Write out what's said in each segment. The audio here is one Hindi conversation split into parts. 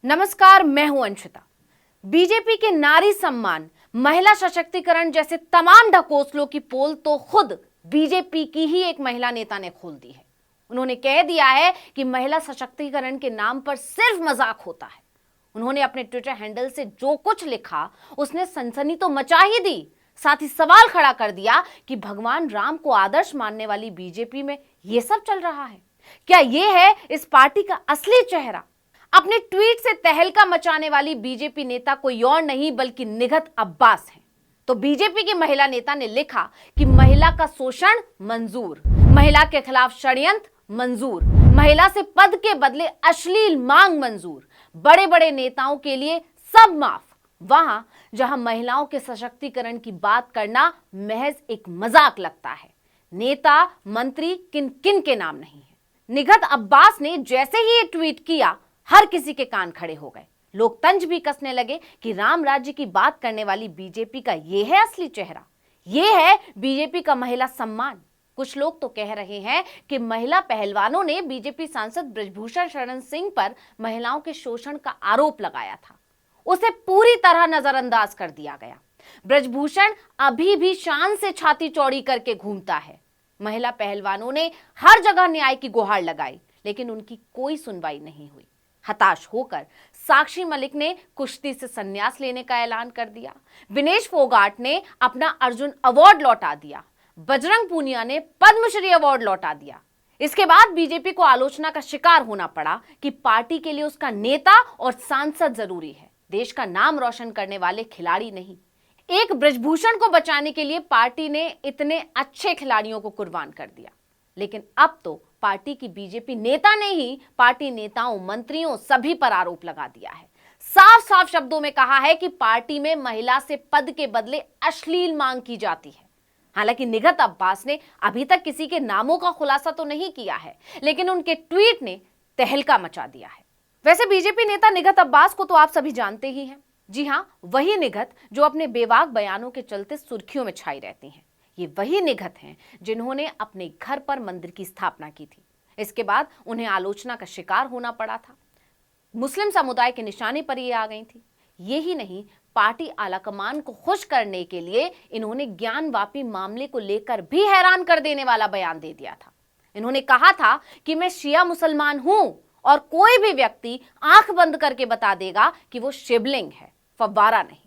नमस्कार, मैं हूं अंशिता। बीजेपी के नारी सम्मान, महिला सशक्तिकरण जैसे तमाम ढकोसलों की पोल तो खुद बीजेपी की ही एक महिला नेता ने खोल दी है। उन्होंने कह दिया है कि महिला सशक्तिकरण के नाम पर सिर्फ मजाक होता है। उन्होंने अपने ट्विटर हैंडल से जो कुछ लिखा उसने सनसनी तो मचा ही दी, साथ ही सवाल खड़ा कर दिया कि भगवान राम को आदर्श मानने वाली बीजेपी में यह सब चल रहा है। क्या यह है इस पार्टी का असली चेहरा? अपने ट्वीट से तहलका मचाने वाली बीजेपी नेता कोई और नहीं बल्कि निघत अब्बास है। तो बीजेपी की महिला नेता ने लिखा कि महिला का शोषण मंजूर, महिला के खिलाफ षड्यंत्र मंजूर, महिला से पद के बदले अश्लील मांग मंजूर, बड़े बड़े नेताओं के लिए सब माफ, वहां जहां महिलाओं के सशक्तिकरण की बात करना महज एक मजाक लगता है। नेता मंत्री किन किन के नाम नहीं है। निघत अब्बास ने जैसे ही ये ट्वीट किया, हर किसी के कान खड़े हो गए। लोग तंज भी कसने लगे कि राम राज्य की बात करने वाली बीजेपी का यह है असली चेहरा, यह है बीजेपी का महिला सम्मान। कुछ लोग तो कह रहे हैं कि महिला पहलवानों ने बीजेपी सांसद ब्रजभूषण शरण सिंह पर महिलाओं के शोषण का आरोप लगाया था, उसे पूरी तरह नजरअंदाज कर दिया गया। ब्रजभूषण अभी भी शान से छाती चौड़ी करके घूमता है। महिला पहलवानों ने हर जगह न्याय की गुहार लगाई, लेकिन उनकी कोई सुनवाई नहीं हुई। हताश होकर साक्षी मलिक ने कुश्ती से संन्यास लेने का ऐलान कर दिया। विनेश फोगाट ने अपना अर्जुन अवार्ड लौटा दिया। बजरंग पूनिया ने पद्मश्री अवार्ड लौटा दिया। इसके बाद बीजेपी को आलोचना का शिकार होना पड़ा कि पार्टी के लिए उसका नेता और सांसद जरूरी है, देश का नाम रोशन करने वाले खिलाड़ी नहीं। एक ब्रजभूषण को बचाने के लिए पार्टी ने इतने अच्छे खिलाड़ियों को कुर्बान कर दिया, लेकिन अब तो पार्टी की बीजेपी नेता ने ही पार्टी नेताओं, मंत्रियों सभी पर आरोप लगा दिया है। साफ साफ शब्दों में कहा है कि पार्टी में महिला से पद के बदले अश्लील मांग की जाती है। हालांकि निघत अब्बास ने अभी तक किसी के नामों का खुलासा तो नहीं किया है, लेकिन उनके ट्वीट ने तहलका मचा दिया है। वैसे बीजेपी नेता निघत अब्बास को तो आप सभी जानते ही हैं। जी हां, वही निघत जो अपने बेबाक बयानों के चलते सुर्खियों में छाई रहती हैं। ये वही निघत हैं जिन्होंने अपने घर पर मंदिर की स्थापना की थी। इसके बाद उन्हें आलोचना का शिकार होना पड़ा था। मुस्लिम समुदाय के निशाने पर ये आ गई थी। यही नहीं, पार्टी आलाकमान को खुश करने के लिए इन्होंने ज्ञानवापी मामले को लेकर भी हैरान कर देने वाला बयान दे दिया था। इन्होंने कहा था कि मैं शिया मुसलमान हूं और कोई भी व्यक्ति आंख बंद करके बता देगा कि वो शिवलिंग है, फव्वारा नहीं।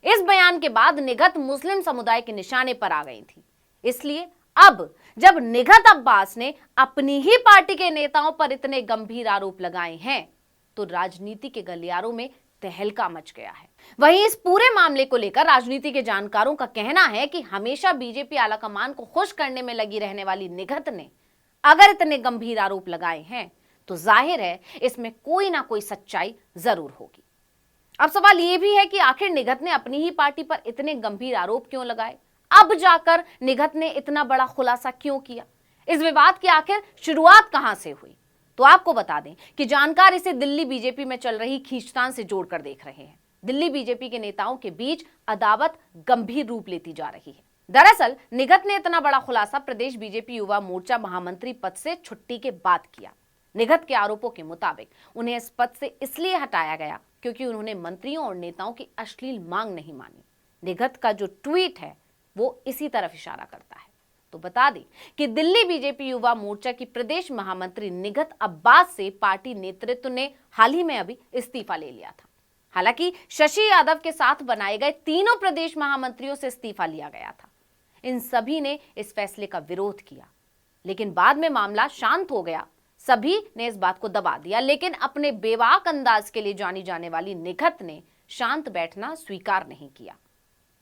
इस बयान के बाद निघत मुस्लिम समुदाय के निशाने पर आ गई थी। इसलिए अब जब निघत अब्बास ने अपनी ही पार्टी के नेताओं पर इतने गंभीर आरोप लगाए हैं, तो राजनीति के गलियारों में तहलका मच गया है। वहीं इस पूरे मामले को लेकर राजनीति के जानकारों का कहना है कि हमेशा बीजेपी आलाकमान को खुश करने में लगी रहने वाली निघत ने अगर इतने गंभीर आरोप लगाए हैं, तो जाहिर है इसमें कोई ना कोई सच्चाई जरूर होगी। अब सवाल यह भी है कि आखिर निघत ने अपनी ही पार्टी पर इतने गंभीर आरोप क्यों लगाए? अब जाकर निघत ने इतना बड़ा खुलासा क्यों किया? इस विवाद की आखिर शुरुआत कहां से हुई? तो आपको बता दें कि जानकार इसे दिल्ली बीजेपी में चल रही खींचतान से जोड़कर देख रहे हैं। दिल्ली बीजेपी के नेताओं के बीच अदावत गंभीर रूप लेती जा रही है। दरअसल निघत ने इतना बड़ा खुलासा प्रदेश बीजेपी युवा मोर्चा महामंत्री पद से छुट्टी के बाद किया। निघत के आरोपों के मुताबिक उन्हें इस पद से इसलिए हटाया गया क्योंकि उन्होंने मंत्रियों और नेताओं की अश्लील मांग नहीं मानी। निघत का जो ट्वीट है वो इसी तरफ इशारा करता है। तो बता दें कि दिल्ली बीजेपी युवा मोर्चा की प्रदेश महामंत्री निघत अब्बास से पार्टी नेतृत्व ने हाल ही में अभी इस्तीफा ले लिया था। हालांकि शशि यादव के साथ बनाए गए तीनों प्रदेश महामंत्रियों से इस्तीफा लिया गया था। इन सभी ने इस फैसले का विरोध किया, लेकिन बाद में मामला शांत हो गया। सभी ने इस बात को दबा दिया, लेकिन अपने बेबाक अंदाज के लिए जानी जाने वाली निघत ने शांत बैठना स्वीकार नहीं किया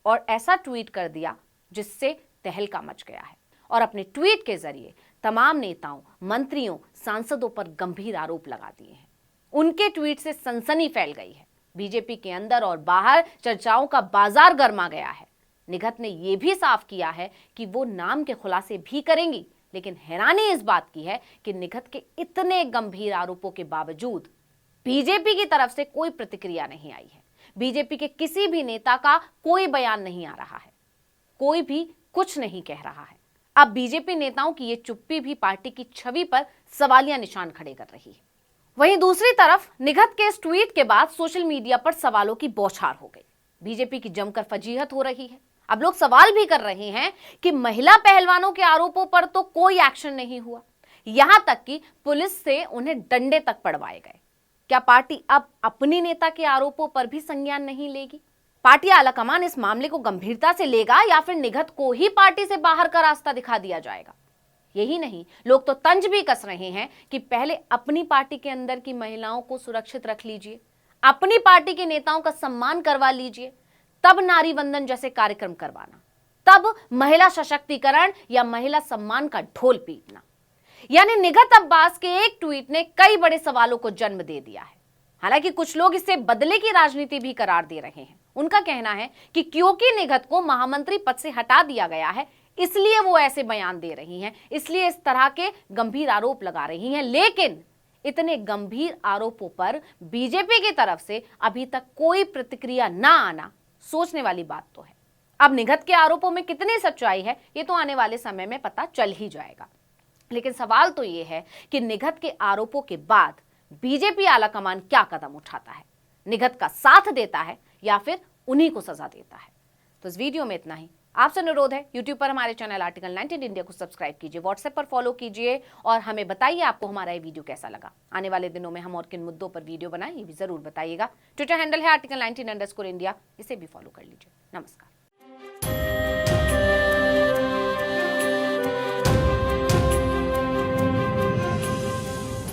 और ऐसा ट्वीट कर दिया जिससे तहलका मच गया है और अपने ट्वीट के जरिए तमाम नेताओं, मंत्रियों, सांसदों पर गंभीर आरोप लगा दिए हैं। उनके ट्वीट से सनसनी फैल गई है। बीजेपी के अंदर और बाहर चर्चाओं का बाजार गर्मा गया है। निघत ने यह भी साफ किया है कि वो नाम के खुलासे भी करेंगी, लेकिन हैरानी इस बात की है कि निघत के इतने गंभीर आरोपों के बावजूद बीजेपी की तरफ से कोई प्रतिक्रिया नहीं आई है। बीजेपी के किसी भी नेता का कोई बयान नहीं आ रहा है, कोई भी कुछ नहीं कह रहा है। अब बीजेपी नेताओं की ये चुप्पी भी पार्टी की छवि पर सवालिया निशान खड़े कर रही है। वहीं दूसरी तरफ निगहत के इस ट्वीट के बाद सोशल मीडिया पर सवालों की बौछार हो गई। बीजेपी की जमकर फजीहत हो रही है। अब लोग सवाल भी कर रहे हैं कि महिला पहलवानों के आरोपों पर तो कोई एक्शन नहीं हुआ, यहां तक कि पुलिस से उन्हें डंडे तक पड़वाए गए। क्या पार्टी अब अपनी नेता के आरोपों पर भी संज्ञान नहीं लेगी? पार्टी आलाकमान इस मामले को गंभीरता से लेगा या फिर निगहत को ही पार्टी से बाहर का रास्ता दिखा दिया जाएगा? यही नहीं, लोग तो तंज भी कस रहे हैं कि पहले अपनी पार्टी के अंदर की महिलाओं को सुरक्षित रख लीजिए, अपनी पार्टी के नेताओं का सम्मान करवा लीजिए, तब नारी वंदन जैसे कार्यक्रम करवाना, तब महिला सशक्तिकरण या महिला सम्मान का ढोल पीटना। यानी निगहत अब्बास के एक ट्वीट ने कई बड़े सवालों को जन्म दे दिया है। हालांकि कुछ लोग इसे बदले की राजनीति भी करार दे रहे हैं। उनका कहना है कि क्योंकि निगहत को महामंत्री पद से हटा दिया गया है, इसलिए वो ऐसे बयान दे रही हैं, इसलिए इस तरह के गंभीर आरोप लगा रही हैं। लेकिन इतने गंभीर आरोपों पर बीजेपी की तरफ से अभी तक कोई प्रतिक्रिया ना आना सोचने वाली बात तो है। अब निगहत के आरोपों में कितनी सच्चाई है, ये तो आने वाले समय में पता चल ही जाएगा। लेकिन सवाल तो ये है कि निगहत के आरोपों के बाद बीजेपी आलाकमान क्या कदम उठाता है? निगहत का साथ देता है या फिर उन्हीं को सजा देता है? तो इस वीडियो में इतना ही। आपसे अनुरोध है, YouTube पर हमारे चैनल आर्टिकल 19 इंडिया को सब्सक्राइब कीजिए, WhatsApp पर फॉलो कीजिए और हमें बताइए आपको हमारा ये वीडियो कैसा लगा। आने वाले दिनों में हम और किन मुद्दों पर वीडियो बनाएं, ये भी जरूर बताइएगा। ट्विटर हैंडल है आर्टिकल 19 _ इंडिया, इसे भी फॉलो कर लीजिए। नमस्कार।